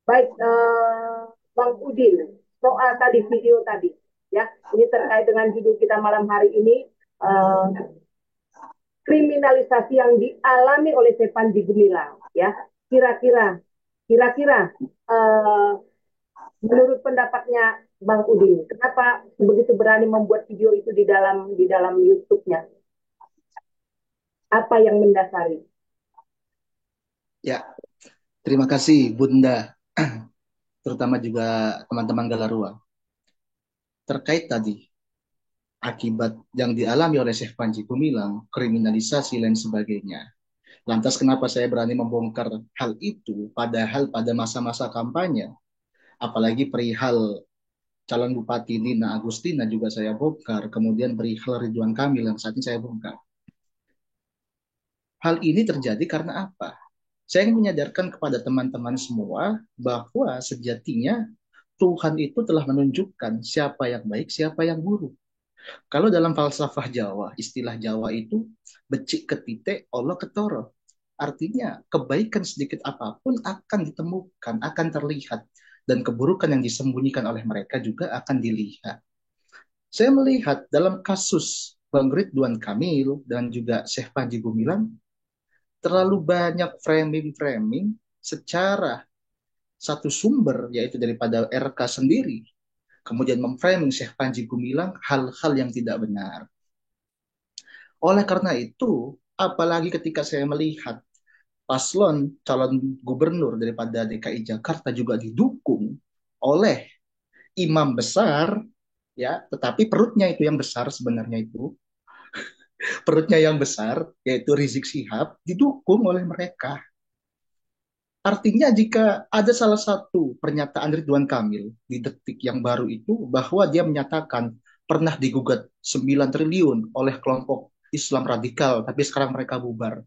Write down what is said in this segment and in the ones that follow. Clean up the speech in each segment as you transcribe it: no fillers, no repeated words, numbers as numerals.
Baik, Bang Udin, soal tadi video tadi, ya, ini terkait dengan judul kita malam hari ini, eh, kriminalisasi yang dialami oleh Panji Gumilang, ya. Kira-kira, kira-kira, eh, menurut pendapatnya Bang Udin, kenapa begitu berani membuat video itu di dalam YouTube-nya? Apa yang mendasari? Ya, terima kasih Bunda, terutama juga teman-teman Galarua. Terkait tadi, akibat yang dialami oleh Syekh Panji Gumilang, kriminalisasi dan sebagainya. Lantas kenapa saya berani membongkar hal itu, padahal pada masa-masa kampanye, apalagi perihal calon Bupati Nina Agustina juga saya bongkar, kemudian perihal Ridwan Kamil yang saat ini saya bongkar. Hal ini terjadi karena apa? Saya ingin menyadarkan kepada teman-teman semua bahwa sejatinya Tuhan itu telah menunjukkan siapa yang baik, siapa yang buruk. Kalau dalam falsafah Jawa, istilah Jawa itu becik ketite, Allah ketoro. Artinya kebaikan sedikit apapun akan ditemukan, akan terlihat. Dan keburukan yang disembunyikan oleh mereka juga akan dilihat. Saya melihat dalam kasus Bang Ridwan Kamil dan juga Syekh Panji Gumilang, terlalu banyak framing-framing secara satu sumber, yaitu daripada RK sendiri, kemudian memframing Syekh Panji Gumilang hal-hal yang tidak benar. Oleh karena itu, apalagi ketika saya melihat paslon calon gubernur daripada DKI Jakarta juga didukung oleh imam besar, ya, tetapi perutnya itu yang besar sebenarnya itu, perutnya yang besar, yaitu Rizik Syihab, didukung oleh mereka. Artinya jika ada salah satu pernyataan Ridwan Kamil di detik yang baru itu bahwa dia menyatakan pernah digugat 9 triliun oleh kelompok Islam radikal, tapi sekarang mereka bubar.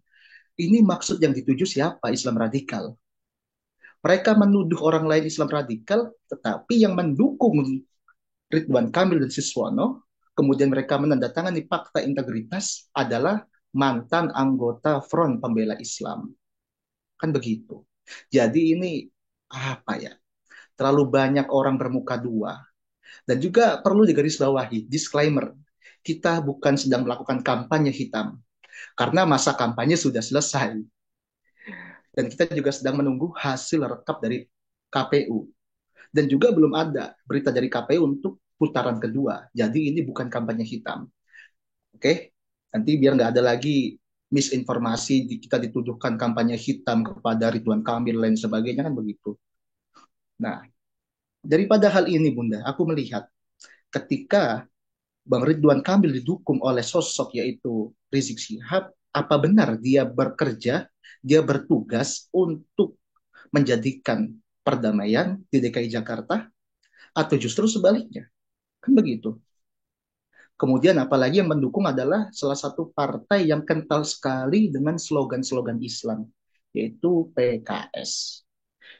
Ini maksud yang dituju siapa Islam radikal? Mereka menuduh orang lain Islam radikal, tetapi yang mendukung Ridwan Kamil dan Siswono, kemudian mereka menandatangani fakta integritas adalah mantan anggota Front Pembela Islam. Kan begitu. Jadi ini apa ya? Terlalu banyak orang bermuka dua. Dan juga perlu digarisbawahi, disclaimer, kita bukan sedang melakukan kampanye hitam, karena masa kampanye sudah selesai. Dan kita juga sedang menunggu hasil rekap dari KPU. Dan juga belum ada berita dari KPU untuk putaran kedua. Jadi ini bukan kampanye hitam. Oke? Nanti biar nggak ada lagi misinformasi, kita dituduhkan kampanye hitam kepada Ridwan Kamil dan sebagainya kan begitu. Nah, daripada hal ini Bunda, aku melihat ketika Bang Ridwan Kamil didukung oleh sosok yaitu Rizik Syihab, apa benar dia bekerja, dia bertugas untuk menjadikan perdamaian di DKI Jakarta atau justru sebaliknya? Kan begitu. Kemudian apalagi yang mendukung adalah salah satu partai yang kental sekali dengan slogan-slogan Islam, yaitu PKS.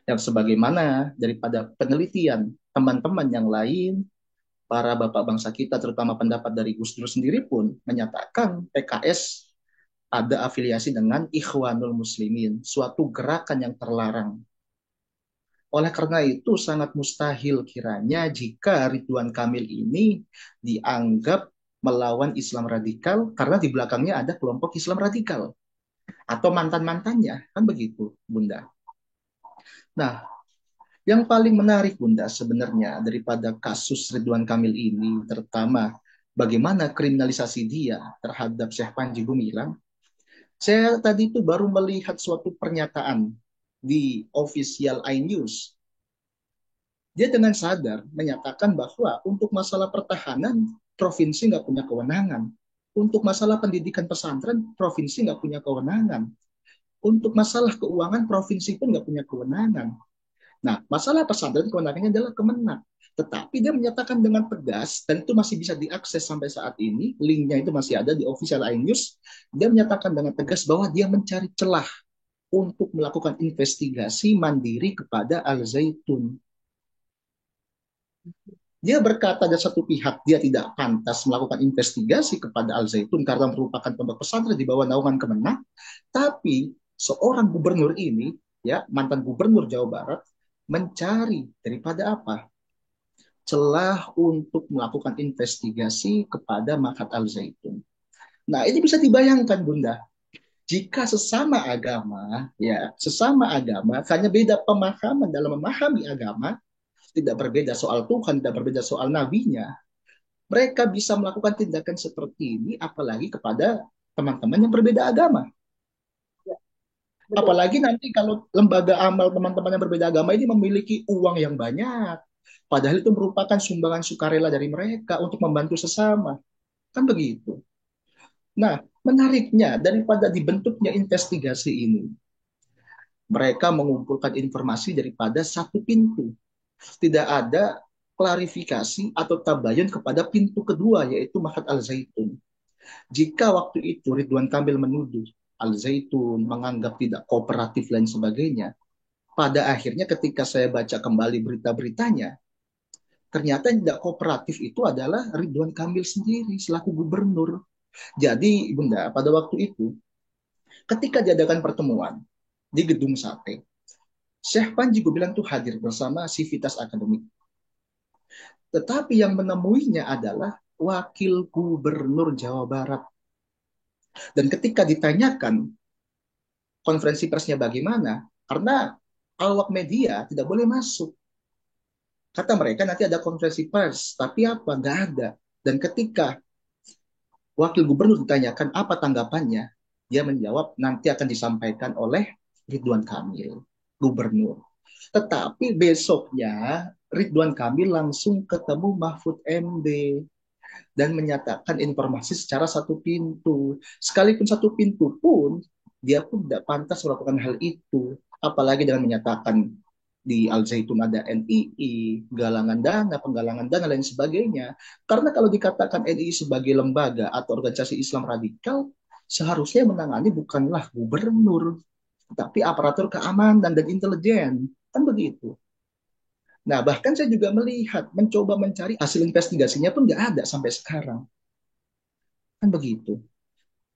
Yang sebagaimana daripada penelitian teman-teman yang lain, para bapak bangsa kita, terutama pendapat dari Gus Dur sendiri pun menyatakan PKS ada afiliasi dengan Ikhwanul Muslimin, suatu gerakan yang terlarang. Oleh karena itu sangat mustahil kiranya jika Ridwan Kamil ini dianggap melawan Islam radikal karena di belakangnya ada kelompok Islam radikal atau mantan-mantannya, kan begitu, Bunda. Nah, yang paling menarik Bunda sebenarnya daripada kasus Ridwan Kamil ini, terutama bagaimana kriminalisasi dia terhadap Syekh Panji Gumilang, saya tadi itu baru melihat suatu pernyataan di official iNews. Dia dengan sadar menyatakan bahwa untuk masalah pertahanan, provinsi nggak punya kewenangan. Untuk masalah pendidikan pesantren, provinsi nggak punya kewenangan. Untuk masalah keuangan, provinsi pun nggak punya kewenangan. Nah, masalah pesantren kewenangannya adalah Kemenak. Tetapi dia menyatakan dengan tegas, dan itu masih bisa diakses sampai saat ini, linknya itu masih ada di official iNews, dia menyatakan dengan tegas bahwa dia mencari celah untuk melakukan investigasi mandiri kepada Al Zaitun. Dia berkata ada satu pihak dia tidak pantas melakukan investigasi kepada Al Zaitun karena merupakan pondok pesantren di bawah naungan Kemenak, tapi seorang gubernur ini, ya mantan gubernur Jawa Barat, mencari daripada apa? Celah untuk melakukan investigasi kepada Mahat Al-Zaitun. Nah, ini bisa dibayangkan, Bunda. Jika sesama agama, hanya beda pemahaman dalam memahami agama, tidak berbeda soal Tuhan, tidak berbeda soal nabinya, mereka bisa melakukan tindakan seperti ini, apalagi kepada teman-teman yang berbeda agama. Ya, betul. Apalagi nanti kalau lembaga amal teman-teman yang berbeda agama ini memiliki uang yang banyak. Padahal itu merupakan sumbangan sukarela dari mereka untuk membantu sesama. Kan begitu. Nah, menariknya daripada dibentuknya investigasi ini, mereka mengumpulkan informasi daripada satu pintu. Tidak ada klarifikasi atau tabayun kepada pintu kedua, yaitu Mahat Al-Zaitun. Jika waktu itu Ridwan Kamil menuduh Al-Zaitun menganggap tidak kooperatif dan sebagainya, pada akhirnya ketika saya baca kembali berita-beritanya, ternyata yang tidak kooperatif itu adalah Ridwan Kamil sendiri selaku gubernur. Jadi, Bunda, pada waktu itu, ketika diadakan pertemuan di Gedung Sate, Syekh Panji Gumilang itu hadir bersama Sivitas Akademik. Tetapi yang menemuinya adalah Wakil Gubernur Jawa Barat. Dan ketika ditanyakan konferensi persnya bagaimana, karena awak media tidak boleh masuk. Kata mereka nanti ada konferensi pers, tapi apa? Nggak ada. Dan ketika wakil gubernur ditanyakan apa tanggapannya, dia menjawab nanti akan disampaikan oleh Ridwan Kamil, gubernur. Tetapi besoknya Ridwan Kamil langsung ketemu Mahfud MD dan menyatakan informasi secara satu pintu. Sekalipun satu pintu pun, dia pun tidak pantas melakukan hal itu. Apalagi dengan menyatakan di Al Zaitun ada NII, galangan dana, penggalangan dana, dan lain sebagainya. Karena kalau dikatakan NII sebagai lembaga atau organisasi Islam radikal, seharusnya menangani bukanlah gubernur, tapi aparatur keamanan dan intelijen. Kan begitu. Nah, bahkan saya juga melihat, mencoba mencari hasil investigasinya pun nggak ada sampai sekarang. Kan begitu.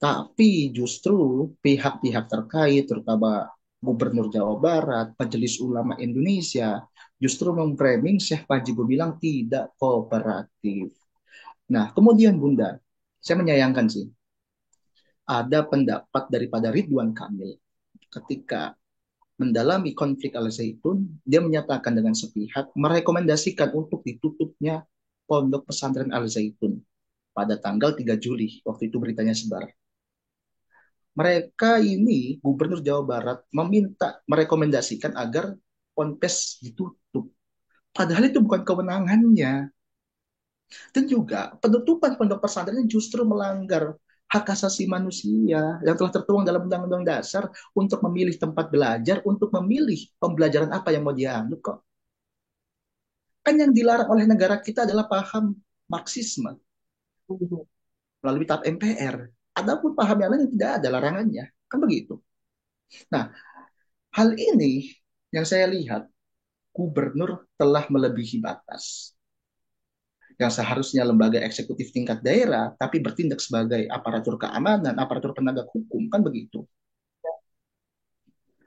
Tapi justru pihak-pihak terkait, terutama Gubernur Jawa Barat, Majelis Ulama Indonesia, justru memframing Syekh Panji Gumilang tidak kooperatif. Nah, kemudian Bunda, saya menyayangkan sih, ada pendapat daripada Ridwan Kamil ketika mendalami konflik Al-Zaitun, dia menyatakan dengan sepihak, merekomendasikan untuk ditutupnya Pondok Pesantren Al-Zaitun pada tanggal 3 Juli, waktu itu beritanya sebar. Mereka ini, Gubernur Jawa Barat, meminta, merekomendasikan agar ponpes ditutup. Padahal itu bukan kewenangannya. Dan juga penutupan pondok pesantren justru melanggar hak asasi manusia yang telah tertuang dalam Undang-Undang Dasar untuk memilih tempat belajar, untuk memilih pembelajaran apa yang mau dianut kok. Kan yang dilarang oleh negara kita adalah paham Marxisme melalui TAP MPR. Adapun paham yang lain yang tidak ada larangannya. Kan begitu. Nah, hal ini yang saya lihat, gubernur telah melebihi batas. Yang seharusnya lembaga eksekutif tingkat daerah, tapi bertindak sebagai aparatur keamanan, aparatur penegak hukum, kan begitu.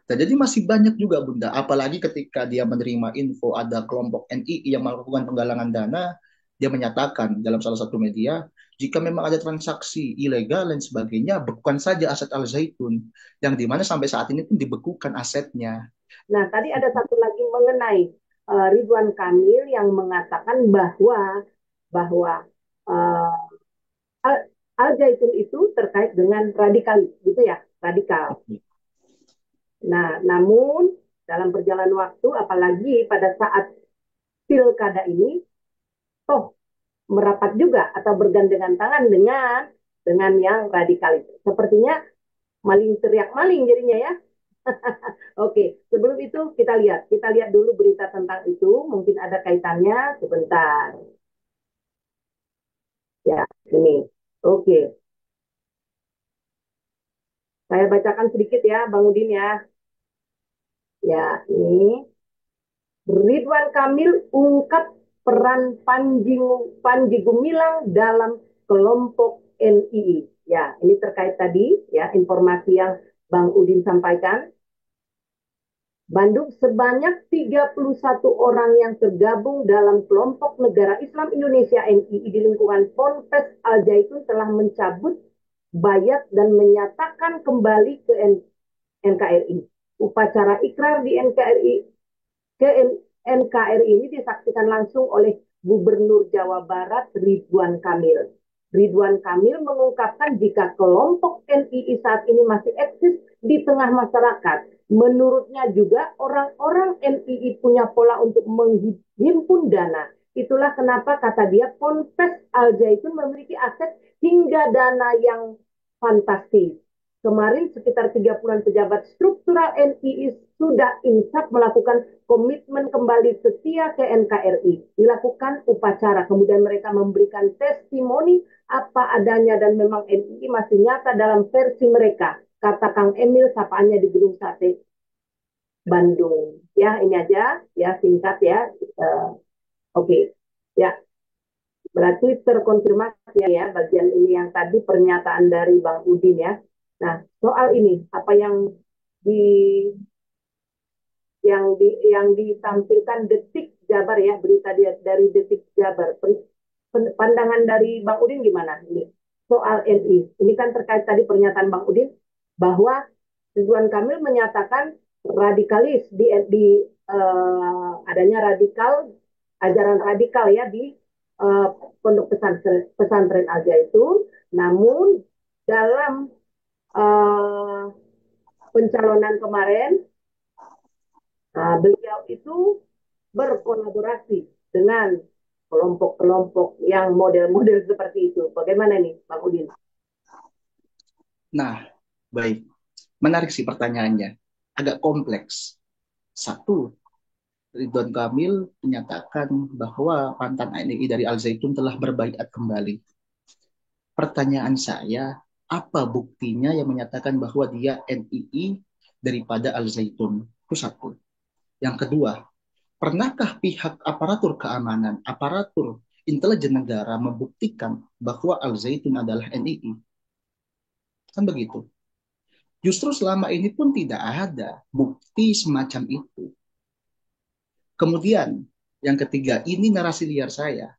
Nah, jadi masih banyak juga Bunda, apalagi ketika dia menerima info ada kelompok NII yang melakukan penggalangan dana, dia menyatakan dalam salah satu media, jika memang ada transaksi ilegal dan sebagainya, bekukan saja aset Al-Zaitun, yang dimana sampai saat ini pun dibekukan asetnya. Nah, tadi ada satu lagi mengenai Ridwan Kamil yang mengatakan bahwa uh, Al-Zaitun itu terkait dengan radikal, gitu ya, radikal. Nah, namun dalam perjalanan waktu, apalagi pada saat pilkada ini, toh merapat juga atau bergandengan tangan dengan yang radikal itu. Sepertinya maling teriak maling jadinya ya. Oke, sebelum itu kita lihat dulu berita tentang itu, mungkin ada kaitannya sebentar. Ya, ini. Oke, saya bacakan sedikit ya, Bang Udin ya. Ya, ini Ridwan Kamil ungkap peran Panji Gumilang dalam kelompok NII. Ya, ini terkait tadi ya informasi yang Bang Udin sampaikan. Bandung sebanyak 31 orang yang tergabung dalam kelompok Negara Islam Indonesia NII di lingkungan Ponpes Al Zaitun telah mencabut bayat dan menyatakan kembali ke NKRI. Upacara ikrar di NKRI ke NKRI ini disaksikan langsung oleh Gubernur Jawa Barat Ridwan Kamil. Ridwan Kamil mengungkapkan jika kelompok NII saat ini masih eksis di tengah masyarakat. Menurutnya juga orang-orang NII punya pola untuk menghimpun dana. Itulah kenapa kata dia Ponpes Al Zaitun memiliki aset hingga dana yang fantastis. Kemarin sekitar 30-an pejabat struktural NII sudah insaf melakukan komitmen kembali setia ke NKRI. Dilakukan upacara, kemudian mereka memberikan testimoni apa adanya dan memang NII masih nyata dalam versi mereka. Kata Kang Emil, sapaannya di Gedung Sate Bandung. Ya, ini aja ya singkat ya. Oke. Okay. Ya, berarti terkonfirmasi ya bagian ini yang tadi pernyataan dari Bang Udin ya. Nah, soal ini apa di yang ditampilkan Detik Jabar ya, berita dia dari Detik Jabar. Pandangan dari Bang Udin gimana ini soal NI? Ini kan terkait tadi pernyataan Bang Udin bahwa Ridwan Kamil menyatakan radikalis adanya ajaran radikal ya di uh, pondok pesantren Al Zaitun. Namun dalam uh, pencalonan kemarin, beliau itu berkolaborasi dengan kelompok-kelompok yang model-model seperti itu. Bagaimana nih, Bang Udin? Nah, baik. Menarik sih pertanyaannya. Agak kompleks. Satu, Ridwan Kamil menyatakan bahwa mantan NII dari Al Zaitun telah berbaiat kembali. Pertanyaan saya, apa buktinya yang menyatakan bahwa dia NII daripada Al Zaitun? Itu satu. Yang kedua, pernahkah pihak aparatur keamanan, aparatur intelijen negara membuktikan bahwa Al Zaitun adalah NII? Kan begitu. Justru selama ini pun tidak ada bukti semacam itu. Kemudian, yang ketiga, ini narasi liar saya.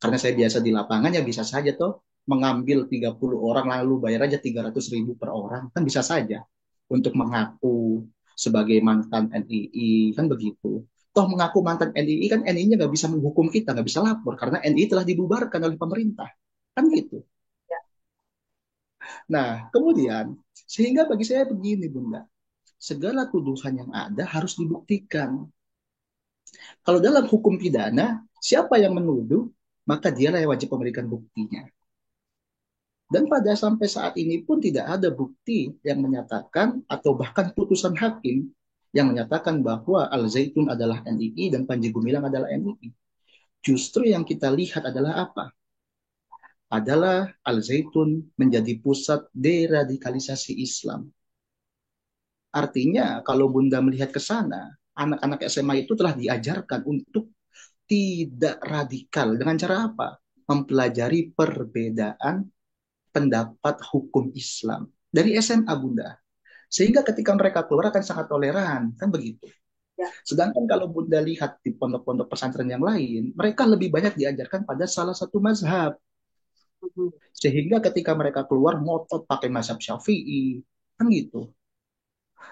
Karena saya biasa di lapangan, ya bisa saja toh mengambil 30 orang lalu bayar aja 300.000 per orang. Kan bisa saja untuk mengaku sebagai mantan NII, kan begitu. Toh mengaku mantan NII, kan NII-nya nggak bisa menghukum kita, nggak bisa lapor. Karena NII telah dibubarkan oleh pemerintah. Kan gitu. Ya. Nah, kemudian, sehingga bagi saya begini, Bunda. Segala tuduhan yang ada harus dibuktikan. Kalau dalam hukum pidana, siapa yang menuduh, maka dialah yang wajib memberikan buktinya. Dan pada sampai saat ini pun tidak ada bukti yang menyatakan atau bahkan putusan hakim yang menyatakan bahwa Al Zaitun adalah NII dan Panji Gumilang adalah NII. Justru yang kita lihat adalah apa? Adalah Al Zaitun menjadi pusat deradikalisasi Islam. Artinya kalau Bunda melihat ke sana, anak-anak SMA itu telah diajarkan untuk tidak radikal. Dengan cara apa? Mempelajari perbedaan pendapat hukum Islam. Dari SMA, Bunda. Sehingga ketika mereka keluar akan sangat toleran. Kan begitu. Ya. Sedangkan kalau Bunda lihat di pondok-pondok pesantren yang lain, mereka lebih banyak diajarkan pada salah satu mazhab. Sehingga ketika mereka keluar ngotot pakai mazhab Syafi'i. Kan gitu.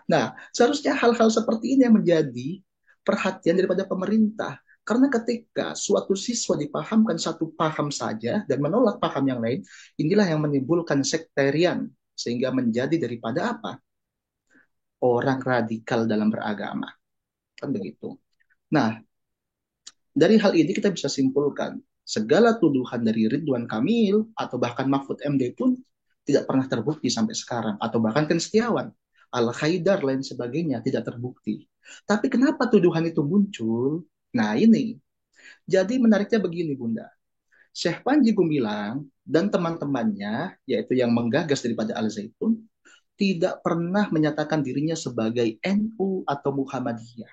Nah, seharusnya hal-hal seperti ini yang menjadi perhatian daripada pemerintah. Karena ketika suatu siswa dipahamkan satu paham saja dan menolak paham yang lain, inilah yang menimbulkan sektarian. Sehingga menjadi daripada apa? Orang radikal dalam beragama. Kan begitu. Nah, dari hal ini kita bisa simpulkan, segala tuduhan dari Ridwan Kamil atau bahkan Mahfud MD pun tidak pernah terbukti sampai sekarang. Atau bahkan Ken Setiawan, Al-Haidar, lain sebagainya tidak terbukti. Tapi kenapa tuduhan itu muncul? Nah ini, jadi menariknya begini Bunda. Syekh Panji Gumilang dan teman-temannya, yaitu yang menggagas daripada Al-Zaitun, tidak pernah menyatakan dirinya sebagai NU atau Muhammadiyah.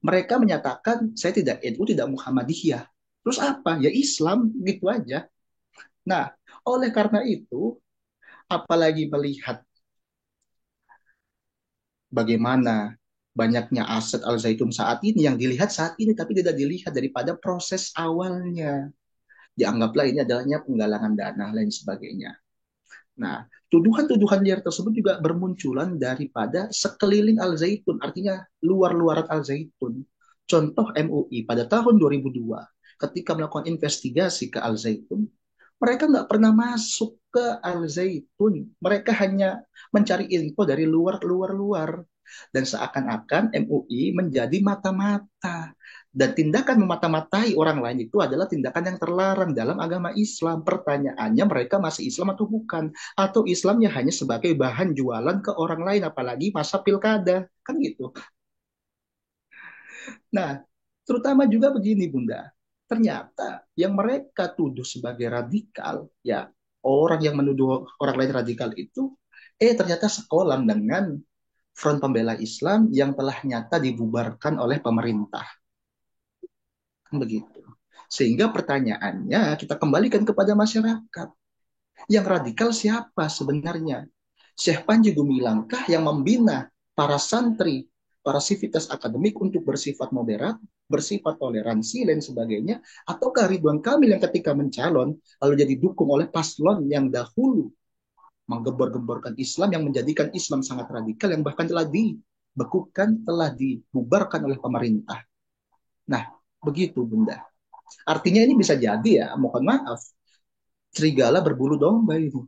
Mereka menyatakan saya tidak NU, tidak Muhammadiyah. Terus apa? Ya Islam, gitu aja. Nah, oleh karena itu, apalagi melihat bagaimana banyaknya aset Al Zaitun saat ini yang dilihat saat ini, tapi tidak dilihat daripada proses awalnya. Dianggaplah ini adanya penggalangan dana lain sebagainya. Nah, tuduhan-tuduhan liar tersebut juga bermunculan daripada sekeliling Al Zaitun, artinya luar-luaran Al Zaitun. Contoh MUI pada tahun 2002, ketika melakukan investigasi ke Al Zaitun, mereka nggak pernah masuk ke Al Zaitun. Mereka hanya mencari info dari luar-luar. Dan seakan-akan MUI menjadi mata-mata. Dan tindakan memata-matai orang lain itu adalah tindakan yang terlarang dalam agama Islam. Pertanyaannya mereka masih Islam atau bukan? Atau Islamnya hanya sebagai bahan jualan ke orang lain, apalagi masa pilkada. Kan gitu. Nah, terutama juga begini Bunda, ternyata yang mereka tuduh sebagai radikal, ya orang yang menuduh orang lain radikal itu, ternyata sekolah dengan Front Pembela Islam yang telah nyata dibubarkan oleh pemerintah. Kan begitu. Sehingga pertanyaannya kita kembalikan kepada masyarakat. Yang radikal siapa sebenarnya? Syekh Panji Gumilangkah yang membina para santri, para sivitas akademik untuk bersifat moderat, bersifat toleransi, dan sebagainya? Ataukah Ridwan Kamil yang ketika mencalon, lalu jadi dukung oleh paslon yang dahulu menggembor-gemborkan Islam, yang menjadikan Islam sangat radikal, yang bahkan telah dibekukan, telah dibubarkan oleh pemerintah. Nah, begitu Bunda. Artinya ini bisa jadi ya, mohon maaf, serigala berbulu domba itu.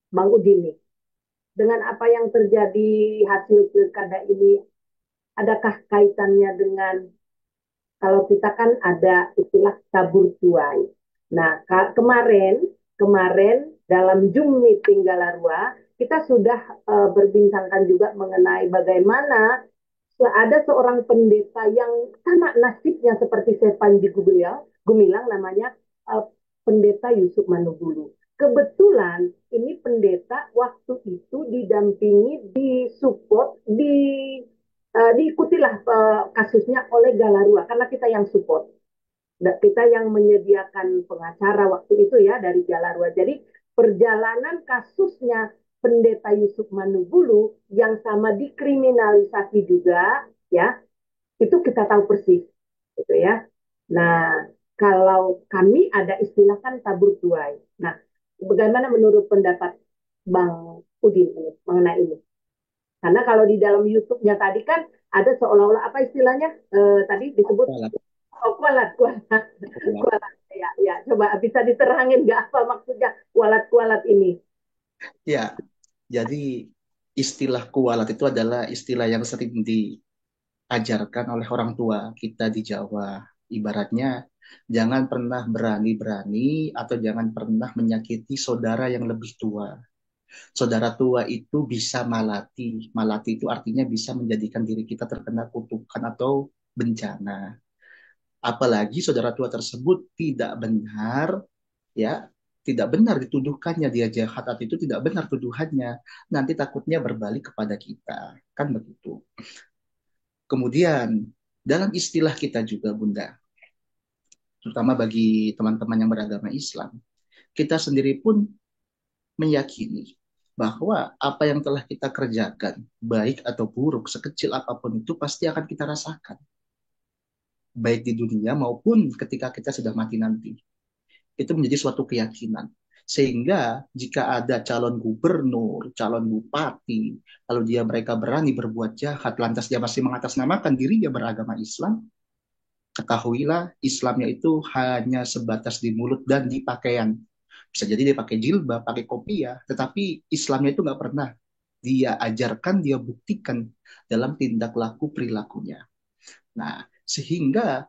Bang Udin nih, dengan apa yang terjadi hasil pilkada ini, adakah kaitannya dengan kalau kita kan ada istilah tabur tuai. Nah, kemarin kemarin dalam Zoom meeting Galarwa, kita sudah berbincangkan juga mengenai bagaimana ada seorang pendeta yang sama nasibnya seperti saya Panji Gumilang namanya uh, pendeta Yusuf Manugulu. Kebetulan ini pendeta waktu itu didampingi, disupport, diikutilah kasusnya oleh Galarua karena kita yang support, kita yang menyediakan pengacara waktu itu ya dari Galarua. Jadi perjalanan kasusnya pendeta Yusuf Manugulu yang sama dikriminalisasi juga ya, itu kita tahu persis gitu ya. Nah, kalau kami ada istilah kan tabur tuai. Nah, bagaimana menurut pendapat Bang Udin ini mengenai ini? Karena kalau di dalam YouTube-nya tadi kan ada seolah-olah apa istilahnya tadi disebut oh, kualat, kualat, kualat. Ya, ya. Coba bisa diterangin nggak apa maksudnya kualat-kualat ini? Ya, jadi istilah kualat itu adalah istilah yang sering diajarkan oleh orang tua kita di Jawa. Ibaratnya, jangan pernah berani-berani atau jangan pernah menyakiti saudara yang lebih tua. Saudara tua itu bisa malati. Malati itu artinya bisa menjadikan diri kita terkena kutukan atau bencana. Apalagi saudara tua tersebut tidak benar, ya, tidak benar dituduhkannya dia jahat atau itu tidak benar tuduhannya. Nanti takutnya berbalik kepada kita. Kan begitu. Kemudian, dalam istilah kita juga, Bunda, terutama bagi teman-teman yang beragama Islam, kita sendiri pun meyakini bahwa apa yang telah kita kerjakan, baik atau buruk, sekecil apapun itu pasti akan kita rasakan. Baik di dunia maupun ketika kita sudah mati nanti. Itu menjadi suatu keyakinan. Sehingga jika ada calon gubernur, calon bupati, lalu mereka berani berbuat jahat, lantas dia masih mengatasnamakan dirinya beragama Islam, ketahuilah Islamnya itu hanya sebatas di mulut dan di pakaian. Bisa jadi dia pakai jilbab, pakai kopiah, tetapi Islamnya itu nggak pernah dia ajarkan, dia buktikan dalam tindak laku perilakunya. Nah, sehingga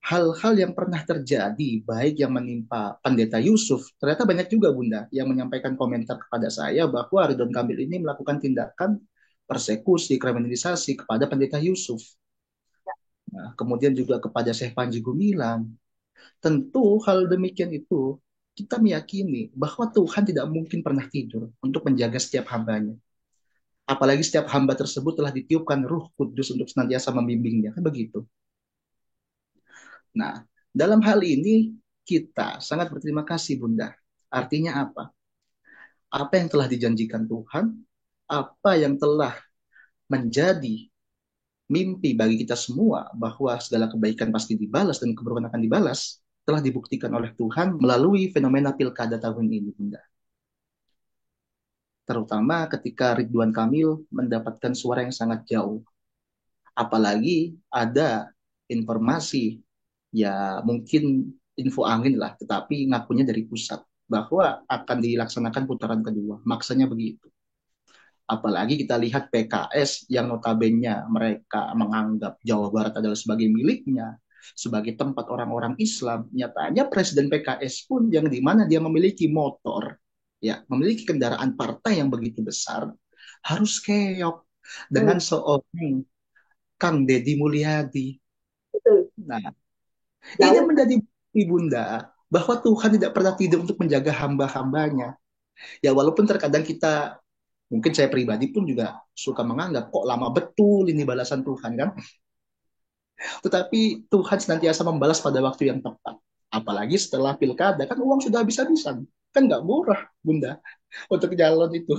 hal-hal yang pernah terjadi, baik yang menimpa Pendeta Yusuf, ternyata banyak juga Bunda yang menyampaikan komentar kepada saya bahwa Ridwan Kamil ini melakukan tindakan persekusi, kriminalisasi kepada Pendeta Yusuf. Nah, kemudian juga kepada Syekh Panji Gumilang. Tentu hal demikian itu kita meyakini bahwa Tuhan tidak mungkin pernah tidur untuk menjaga setiap hambanya. Apalagi setiap hamba tersebut telah ditiupkan Ruh Kudus untuk senantiasa membimbingnya. Kan begitu. Nah, dalam hal ini kita sangat berterima kasih Bunda. Artinya apa? Apa yang telah dijanjikan Tuhan, apa yang telah menjadi mimpi bagi kita semua bahwa segala kebaikan pasti dibalas dan keburukan akan dibalas telah dibuktikan oleh Tuhan melalui fenomena pilkada tahun ini, Bunda. Terutama ketika Ridwan Kamil mendapatkan suara yang sangat jauh. Apalagi ada informasi, ya mungkin info angin lah, tetapi ngakunya dari pusat bahwa akan dilaksanakan putaran kedua. Maksanya begitu. Apalagi kita lihat PKS yang notabene mereka menganggap Jawa Barat adalah sebagai miliknya, sebagai tempat orang-orang Islam. Nyatanya Presiden PKS pun yang di mana dia memiliki motor, ya, memiliki kendaraan partai yang begitu besar, harus keok Hmm, dengan seorang Kang Deddy Mulyadi. betul. Nah, ini Jauh. menjadi bukti, Bunda, bahwa Tuhan tidak pernah tidur untuk menjaga hamba-hambanya. Ya walaupun terkadang kita, mungkin saya pribadi pun juga suka menganggap kok lama betul ini balasan Tuhan kan. Tetapi Tuhan senantiasa membalas pada waktu yang tepat. Apalagi setelah pilkada kan uang sudah habis-habisan. Kan nggak murah, Bunda, untuk jalan itu.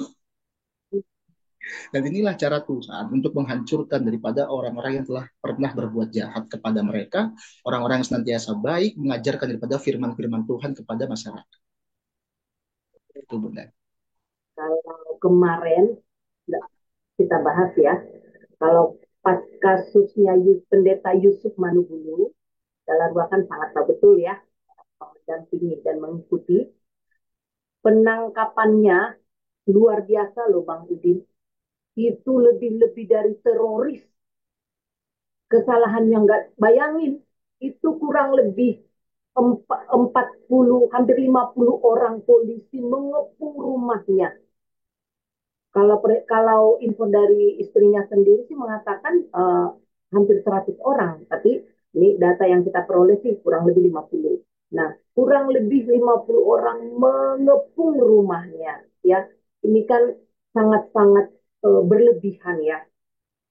Dan inilah cara Tuhan untuk menghancurkan daripada orang-orang yang telah pernah berbuat jahat kepada mereka, orang-orang yang senantiasa baik, mengajarkan daripada firman-firman Tuhan kepada masyarakat. Itu, Bunda. Kalau kemarin kita bahas ya, kalau pas kasusnya Pendeta Yusuf Manugulu, Dalam kan sangat tahu betul ya, mendampingi dan mengikuti. Penangkapannya luar biasa loh Bang Udin. Itu lebih-lebih dari teroris. Kesalahan yang nggak bayangin, itu kurang lebih 40, hampir 50 orang polisi mengepung rumahnya. Kalau info dari istrinya sendiri sih mengatakan hampir 100 orang, tapi ini data yang kita peroleh sih kurang lebih 50. Nah, kurang lebih 50 orang mengepung rumahnya ya. Ini kan sangat-sangat berlebihan ya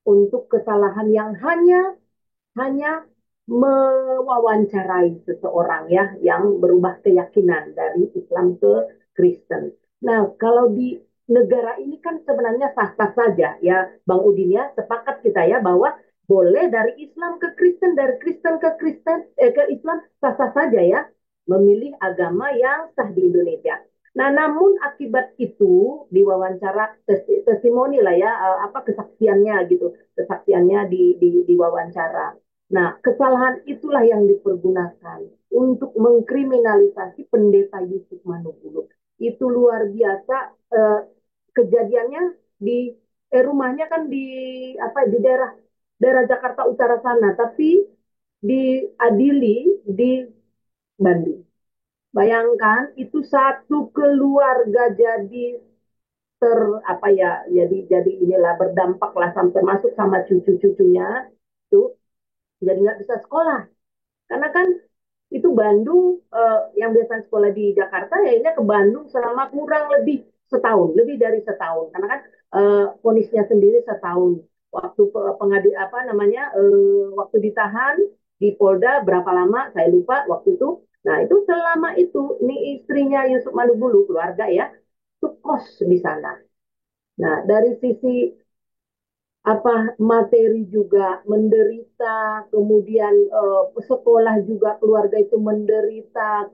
untuk kesalahan yang hanya mewawancarai seseorang ya yang berubah keyakinan dari Islam ke Kristen. Nah, kalau di negara ini kan sebenarnya sah-sah saja ya, Bang Udin ya, sepakat kita ya bahwa boleh dari Islam ke Kristen, dari Kristen ke ke Islam sah-sah saja ya, memilih agama yang sah di Indonesia. Nah, namun akibat itu diwawancara testimoni lah ya, apa kesaksiannya gitu, kesaksiannya di wawancara. Nah, kesalahan itulah yang dipergunakan untuk mengkriminalisasi pendeta Yusuf Manugulu. Itu luar biasa. eh, Kejadiannya di rumahnya kan di daerah daerah Jakarta Utara sana, tapi diadili di Bandung. Bayangkan itu satu keluarga jadi ter apa ya jadi inilah berdampak lah sampai masuk sama cucu-cucunya itu jadi nggak bisa sekolah karena kan itu Bandung yang biasanya sekolah di Jakarta ya ini ke Bandung selama kurang lebih setahun, lebih dari setahun. Karena kan ponisnya sendiri setahun. Waktu pengadi apa namanya waktu ditahan di Polda berapa lama saya lupa waktu itu. Nah itu selama itu ini istrinya Yusuf Manubulu keluarga ya itu kos di sana. Nah dari sisi apa materi juga menderita, kemudian sekolah juga keluarga itu menderita,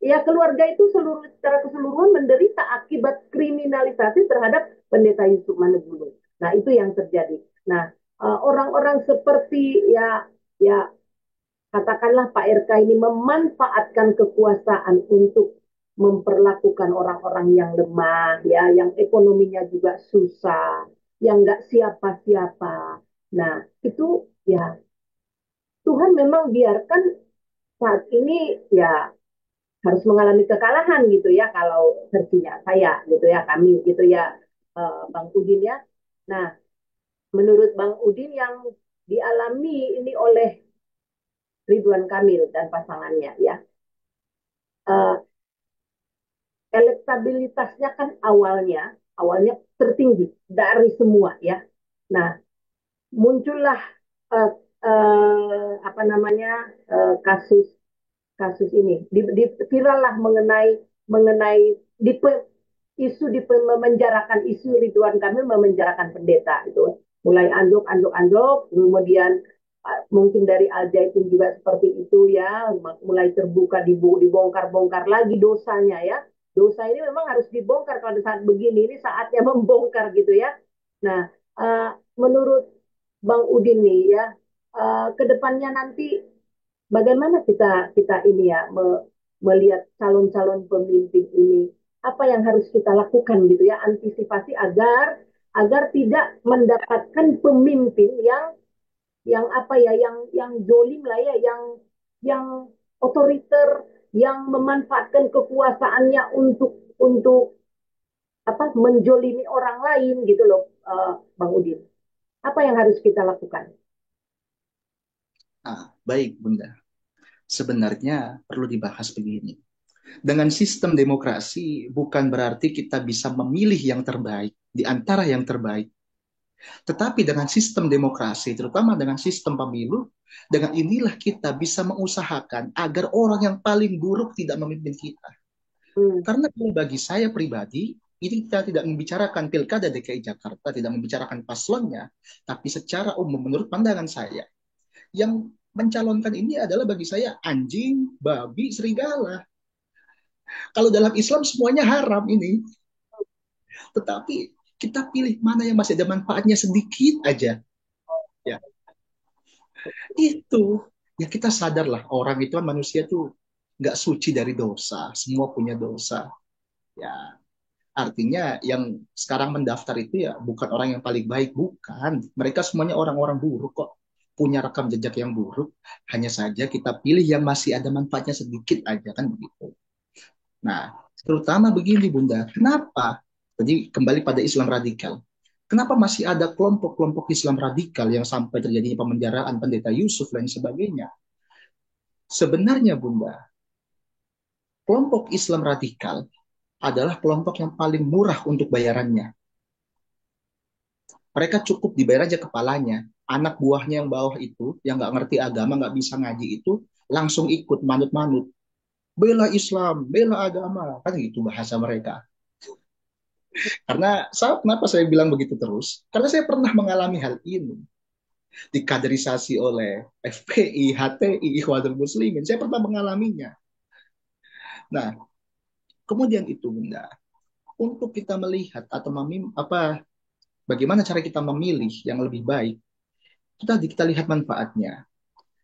ya keluarga itu secara keseluruhan menderita akibat kriminalisasi terhadap pendeta Yusuf Manugulu. Nah itu yang terjadi. Nah orang-orang seperti ya katakanlah Pak RK ini memanfaatkan kekuasaan untuk memperlakukan orang-orang yang lemah, ya, yang ekonominya juga susah, yang nggak siapa-siapa. Nah, itu ya Tuhan memang biarkan saat ini ya harus mengalami kekalahan gitu ya kalau versinya saya gitu ya kami gitu ya Bang Udin ya. Nah, menurut Bang Udin yang dialami ini oleh Ridwan Kamil dan pasangannya ya uh, elektabilitasnya kan awalnya tertinggi dari semua ya. Nah, muncullah uh, apa namanya kasus kasus ini viral lah mengenai isu memenjarakan isu Ridwan Kamil memenjarakan pendeta itu mulai anjlok, anjlok, anjlok, kemudian mungkin dari Al Zaitun juga seperti itu ya, mulai terbuka, dibongkar-bongkar lagi dosanya ya. Dosa ini memang harus dibongkar kalau di saat begini, ini saatnya membongkar gitu ya. Nah, uh, menurut Bang Udin nih ya, ke depannya nanti bagaimana kita kita ini ya melihat calon-calon pemimpin ini, apa yang harus kita lakukan gitu ya, antisipasi agar agar tidak mendapatkan pemimpin yang apa ya, yang jolim lah ya, yang otoriter, yang memanfaatkan kekuasaannya untuk apa, menjolimi orang lain gitu loh, Bang Udin. Apa yang harus kita lakukan? Baik, Bunda. Sebenarnya perlu dibahas begini. Dengan sistem demokrasi bukan berarti kita bisa memilih yang terbaik di antara yang terbaik. Tetapi dengan sistem demokrasi, terutama dengan sistem pemilu, dengan inilah kita bisa mengusahakan agar orang yang paling buruk tidak memimpin kita. Hmm. Karena kalau bagi saya pribadi, ini kita tidak membicarakan pilkada DKI Jakarta, tidak membicarakan paslonnya, tapi secara umum menurut pandangan saya, yang mencalonkan ini adalah bagi saya anjing, babi, serigala. Kalau dalam Islam semuanya haram ini, tetapi kita pilih mana yang masih ada manfaatnya sedikit aja. Ya, itu. Ya kita sadarlah orang itu kan manusia tuh nggak suci dari dosa, semua punya dosa. Ya, artinya yang sekarang mendaftar itu ya bukan orang yang paling baik, bukan. Mereka semuanya orang-orang buruk kok, punya rekam jejak yang buruk. Hanya saja kita pilih yang masih ada manfaatnya sedikit aja kan begitu. Nah, terutama begini Bunda, kenapa? Jadi kembali pada Islam radikal. Kenapa masih ada kelompok-kelompok Islam radikal yang sampai terjadinya pemenjaraan pendeta Yusuf dan sebagainya? Sebenarnya Bunda, kelompok Islam radikal adalah kelompok yang paling murah untuk bayarannya. Mereka cukup dibayar aja kepalanya. Anak buahnya yang bawah itu, yang nggak ngerti agama, nggak bisa ngaji itu, langsung ikut manut-manut. Bela Islam, bela agama. Kan gitu bahasa mereka. Karena kenapa saya bilang begitu terus? Karena saya pernah mengalami hal ini. Dikaderisasi oleh FPI, HTI, Ikhwanul Muslimin. Saya pernah mengalaminya. Nah, kemudian itu Bunda, untuk kita melihat atau bagaimana cara kita memilih yang lebih baik, kita lihat manfaatnya.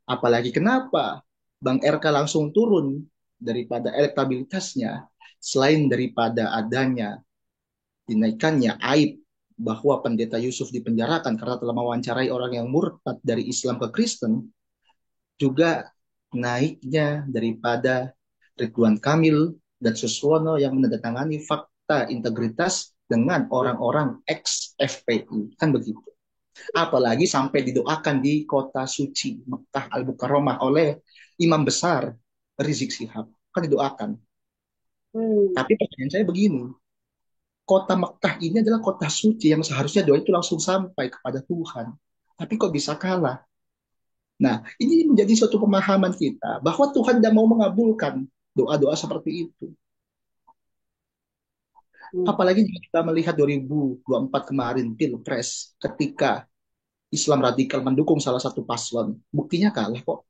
Apalagi kenapa Bang RK langsung turun daripada elektabilitasnya, selain daripada adanya dinaikannya aib bahwa pendeta Yusuf dipenjarakan karena telah mewawancarai orang yang murtad dari Islam ke Kristen, juga naiknya daripada Ridwan Kamil dan Suswono yang menandatangani fakta integritas dengan orang-orang ex-FPI. Kan begitu. Apalagi sampai didoakan di kota suci Mekah Al-Mukarramah oleh imam besar Rizik Sihab. Kan didoakan. Hmm. Tapi pertanyaan saya begini, kota Mekah ini adalah kota suci yang seharusnya doa itu langsung sampai kepada Tuhan. Tapi kok bisa kalah? Nah, ini menjadi suatu pemahaman kita bahwa Tuhan tidak mau mengabulkan doa-doa seperti itu. Hmm. Apalagi jika kita melihat 2024 kemarin Pilpres ketika Islam radikal mendukung salah satu paslon, buktinya kalah kok.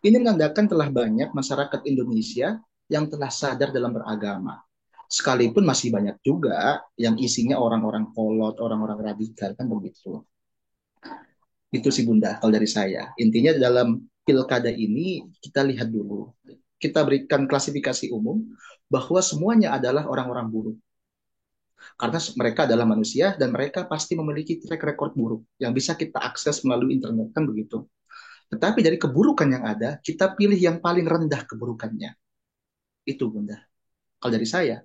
Ini menandakan telah banyak masyarakat Indonesia yang telah sadar dalam beragama. Sekalipun masih banyak juga yang isinya orang-orang kolot, orang-orang radikal, kan begitu. Itu sih Bunda, kalau dari saya. Intinya dalam pilkada ini kita lihat dulu. Kita berikan klasifikasi umum bahwa semuanya adalah orang-orang buruk. Karena mereka adalah manusia dan mereka pasti memiliki track record buruk yang bisa kita akses melalui internet, kan begitu. Tetapi dari keburukan yang ada, kita pilih yang paling rendah keburukannya. Itu Bunda. Kalau dari saya.